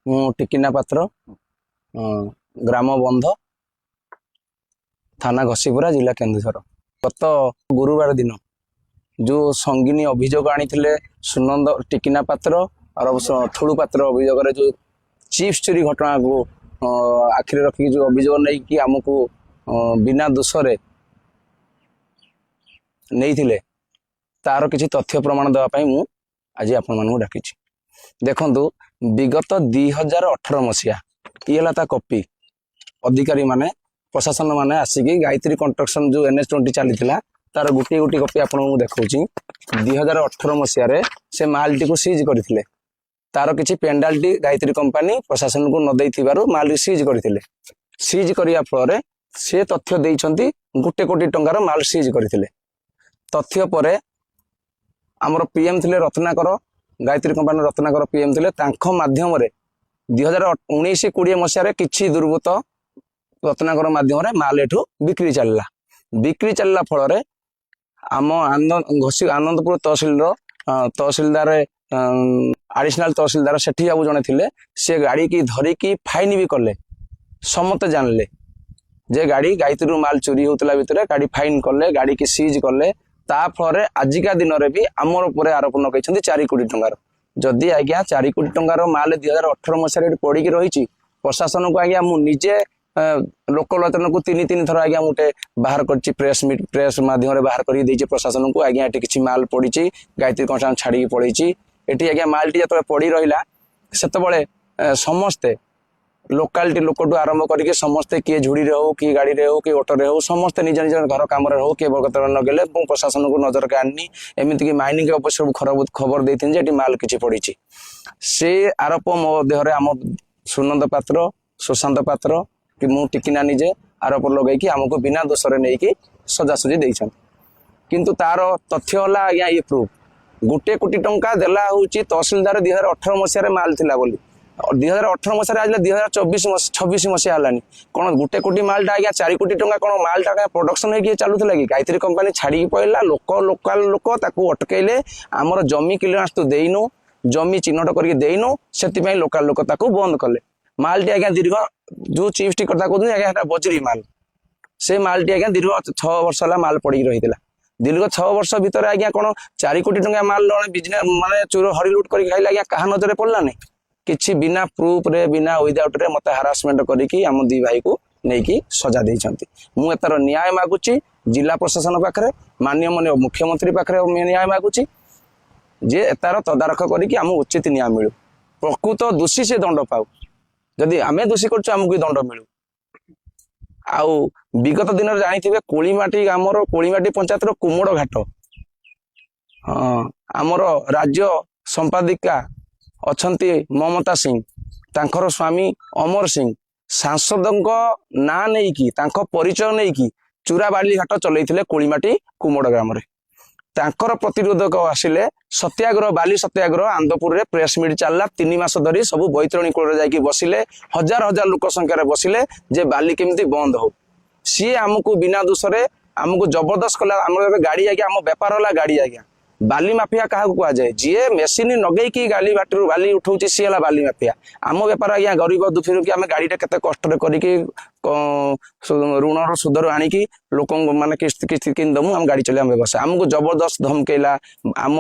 ମୁଁ ଟିକିନା ପାତ୍ର, ଗ୍ରାମ ବନ୍ଧ, थाना घसीपुरा, जिला केन्दुझर। गत गुरुवार दिन जो संगीनी अभियोग आनी सुनंद टिकिना पात्र और ठुलू पात्र अभियोग जो चिप्स चोरी घटना को आखिरी रखी जो अभियोग नहीं कि आमको बिना दोषरे नहीं थिले तार किसी तथ्य प्रमाण देवाई मु आज आपण डाकी। देखु विगत 2018 मसीहा ये ता कॉपी अधिकारी माने प्रशासन माने आसिकी गायत्री कंस्ट्रक्शन जो NH20 चली तार गोटे गोटे कॉपी आपको देखा 2018 मसीह से माल टी को सीज करते तार किसी पेनाल्टी गायत्री कंपनी प्रशासन को न देथिबारु माल सीज करते सीज करिया फल से तथ्य देइछंती 1 कोटी टंकार माल सीज करते तथ्य पर आमर पीएम थिले रत्नाकर गायत्री कंपनी रत्नाकर पीएम थिले तांखो माध्यम रे 2019-20 मसीह किछि दुर्बृत्त रत्नाकर माध्यम माल एठू बिक्री चलला फल आम आनंदपुर तहसिलदार आडिशनल तहसिलदार सेठी बाबू जड़े थे से गाड़ी की धरिकी फाइन भी कले समते जानले जे गाड़ी गायत्री माल चोरी होता भितर गाड़ी फाइन कले गाड़ी की सीज कले ता फल आजिका दिन में भी आमर उपर आरोप न 4 कोटी टंकार जदि आज्ञा 4 कोटी टंकार माल 2018 मसीह पड़ी रही प्रशासन को आज्ञा मुझे लोकलोचन को 3 थर आज्ञा मुझे बाहर कर प्रेस माध्यम बाहर कर प्रशासन को आज्ञा ये किसी माल पड़ी गायत्री कंस्ट्रक्शन छाड़ी पड़े ये आज्ञा मालटी जो पड़ी रहा से समस्ते लोकालिटी लोकटू आरंभ करके समस्ते किए झुड़ी हो कि गाड़ी रे हो कि ऑटो रे हो समस्ते निज निज घर काम हो किए बरगतर नगेले प्रशासन को नजर के आनी एमती कि माइनिंग ऑफिसर को खबर देती माल किसी पड़ी से आरोप मो देहरे आम सुनंद पात्र सुशांत पात्र कि मु टिकिना निजे आरोप लगे आमको बिना दोषरे नहीं कि सजासुजी देछन किंतु तार तथ्य होला आज्ञा ये प्रूफ 1 कोटी टंका देला होची तहसीलदार 2018 मसीह माल थिला बोली 2018 मसीह आज 2026 मसीहा हलानी कौन 1 कोटी मालटा आज्ञा 4 कोटी टंका कौन मालटा प्रोडक्शन होगी चलुला कि गायत्री कंपनी छाड़ी पड़ा लोकाल लोक ताकू अटकैले आमर जमी क्लियरेंस तो देइनु जमी चिन्हट करके देइनु से लोकाल लोक ताकू बंद कले मालटी आज्ञा दीर्घ जो चिप्स टी कथा कहते आज्ञा बजरी माल से मालटी आज्ञा दीर्घ 6 वर्ष है माल पड़ी रही दीर्घ 6 वर्ष भितर आज्ञा कौन 4 कोटी टंका माल बिजनेस माने चोर हरी लुट कर खाइले आज्ञा कहा नजर पड़लानी किछि बिना प्रूफ रे बिना विदाउट रे मत हारासमेंट करिकी आम दी भाई को नहीं सजा देइछंती मु एतार न्याय मागुची जिला प्रशासन पाखरे माननीय मुख्यमंत्री पाखरे न्याय मागुची जे एतार तदारख करिकी आम उचित न्याय मिलू प्रकृत दोषी से दंड पाऊ जदि आमे दोषी करछु आमको दंड मिलू आउ विगत दिन जानी कोलीमाटी आमर कोलीमाटी पंचायत कुमड़ घाट आमर राज्य संपादिका अच्छंती ममता सिंह तांकर स्वामी अमर सिंह सांसद ना नहीं परिचय नहीं चूरा बाली घाट चलते कोलीमाटी कुमड़ ग्राम तांकर प्रतिरोधक आसिले सत्याग्रह बाली सत्याग्रह आंदपुर रे प्रेस मीट चलला 3 मास धरी सब बैतरणी कूल जाकि बसिले हजार हजार लोक संख्यार बसिले जे बाली केमती बंद हो सी आमको बिना दोषरे आमको जबरदस्त कला आम गाड़ी आज्ञा आम बेपार होला गाड़ी आज्ञा बाली माफिया क्या कह जाए जी मेसीन नगे कि गाली बाटर बाली उठाऊ सी है बाली माफिया आम बेपार आज्ञा गरीब दुखी कि आम गाड़ी केते कष्ट करके ऋण सुधर आणिकी लोक मैंने किस्ती किन दमु आम गाड़ी चलिए व्यवसाय आमको जबरदस्त धमकेला आम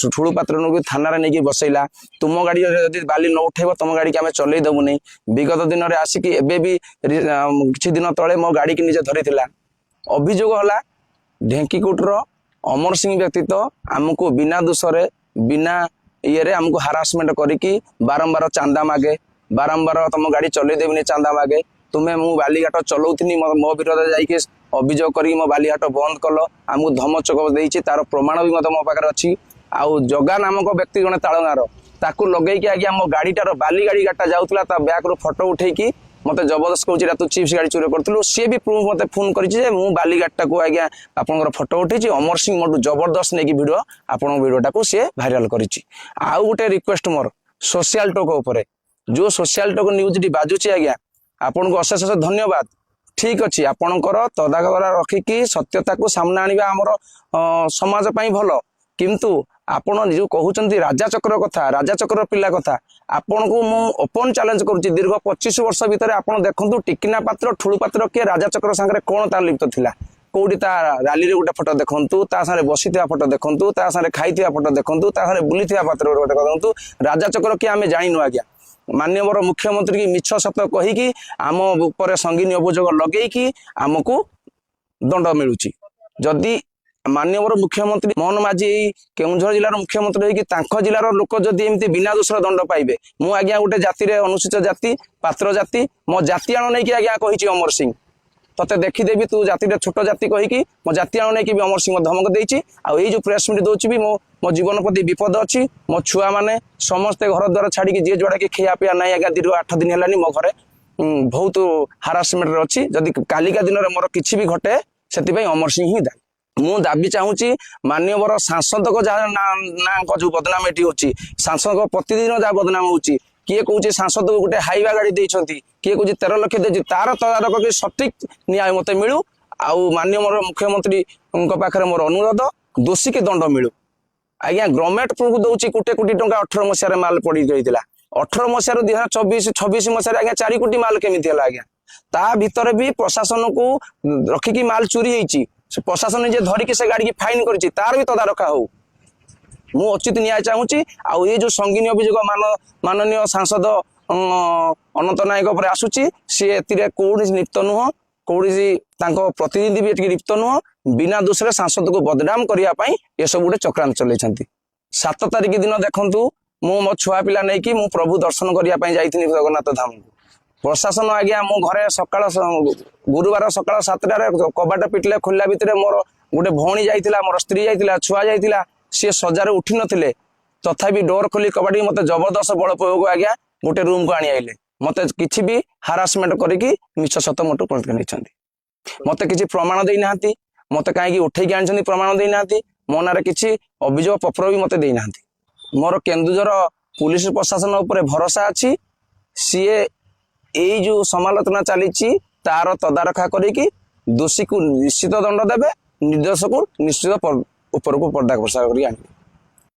ठुलू पात्र थाना नहीं बसैला तुम गाड़ी जब बाली न उठेब तुम गाड़ी की आम चल देबु नहीं विगत दिन में आसिकी एबे भी किछि दिन तले मो गाड़ी की निजे धरी अभियोग होला ढेंकीकुटर अमर सिंह व्यतीत आमको बिना दोषरे बिना ये आमको हारासमेंट करिकी बारंबार चांदा मागे बारंबार तुम गाड़ी चल देवी चांदा मागे तुम्हें मु बालीघाट चलाऊनी मो विरोध जाकि अभियोग करी मो बालीघाट बंद कल आमको धमचक देती तार प्रमाण भी मो पाखे अच्छी आउ जगा नामक व्यक्ति जड़े तालगार ताकू लगे आज्ञा मो गाड़ीटार बाली गाड़ी गाटा जाऊला बैक रू फोटो उठेकी मत जबरदस्त कहूँ तू चिप्स गाड़ी चोरी करूँ सी भी प्रूफ मत फोन कर गाड़ीटा को आज्ञा आपंकर फोटो उठे अमर सिंह मोटू जबरदस्त नहीं भिड आप भिडटा को सी भाइराल कर गोटे रिक्वेस्ट मोर सोशल टॉक उपर जो सोशल टॉक न्यूज टी बाजुची आज्ञा आपन को अशेष अशेष धन्यवाद ठीक अच्छे आपणकर तदारख रखिकी सत्यता को सामना आने आमर समाज भल किंतु आपण जो कहते राजाचक्र कथा राजाचक्र पिला कथा आपण को मु ओपन चैलेंज करुच्ची दीर्घ 25 वर्ष भितर आपण देखंतु टिकिना पात्र ठुलू पात्र किए राजाचक्र सांगे कौन तार लिप्त थिला कौटी ता रैली रे गोटे फोटो देखंतु ता सारे बसिथिया फोटो देखंतु ता सारे खाइथिया फोटो देखंतु ता सारे बुलिथिया पात्र गोटे देखंतु राजाचक्र किए आमे जानिनु आज्ञा माननीय मुख्यमंत्री की मिछ सत कहीकि आम उपर संगीन अभियोग लगेकी आमको दंड मिलुची जदि माननीय मुख्यमंत्री मोहन माझी केउझर जिलार मुख्यमंत्री होगी तांको जिलार लोक जदि एमती बिना दोषर दंड पाइबे मु आज्ञा गोटे जाति रे अनुसूचित जाति पात्र जाति मो जाति आण नहीं कि आज्ञा कही अमर सिंह तते देखीदेवी तू जाति रे छोट जाति कहीकि मो जाति आण नहीं कि अमर सिंह धमक देछि आ जो प्रेस मीट दोछि भी मो मो जीवन प्रति विपद अच्छी मो छुआ माने समस्ते घर द्वार छाड़ी जी जोड़ा कि खिया पिया ना आज्ञा दीर्घ 8 दिन है मो घरे बहुत हारासमेंट अच्छी जदि कालिका दिन में मोर किसी भी घटे से अमर सिंह ही दायी मु दाबी चाहूँगी माननीय सांसद को जहाँ ना जो बदनाम ये होची सांसद को प्रतिदिन जहाँ बदनाम होची किए कौच सांसद को गोटे हाइवा गाड़ी देती किए कौच 13 लाख दे तार तदारक कि सठिक न्याय मत मिलू आउ माननीय मोर मुख्यमंत्री पाखे मोर अनुरोध दोषी के दंड मिलू आज्ञा गवर्नमेंट को दौर कोटे कोटी टंका 18 मसीह माल पड़ी रही 18 मसीह 2024 मसीह आज्ञा 4 कोटी माल केमी आज्ञा ता भितर भी प्रशासन को रखिकी माल चोरी होती प्रशासन जे धरिकी से गाड़ी की फाइन करी तार भी तदारखा हो मु उचित न्याय चाहूँगी आउ ये जो संगीन अभियोग माननीय सांसद अनंत नायक पर आसूची सी कौड़ी लिप्त नुह कौड़ी प्रतिनिधि भी लिप्त नुह बिना दोष सांसद को बदनाम करने ये सब गोटे चक्रांत चलती 7 तारिख दिन देखु मो छुआ पिला नहीं कि प्रभु दर्शन करने जाइए जगन्नाथ धाम को प्रशासन आज्ञा मो घरे सकाळ गुरुवार सकाळ 7टार कबाट पिटले खोलिला भितर मोर गोटे भौणी जाइतिला मोर स्त्री जाइतिला छुआ जाइतिला सी सजारे उठी नथिले तथापि डोर खोली कबाटी मते जबरदस्त बल प्रयोग आज्ञा गोटे रूम को आनी आइले मते किछि भी हारासमेंट करिकी मिछ सत मोटो पलटके नैछंती मते किछि प्रमाण देई नाहंती मते काहे कि उठेकी आनछंती प्रमाण देई नाहंती मो नारे किछि अभियोग पत्र भी मते देई नाहंती मोर केन्दुझर पुलिस प्रशासन उपरे भरोसा अछि सीए यही जो समालोचना चली तार तदारखा करी दोषी को निश्चित दंड देवे निर्दोष को निश्चित ऊपर को पर्दा प्रसार कर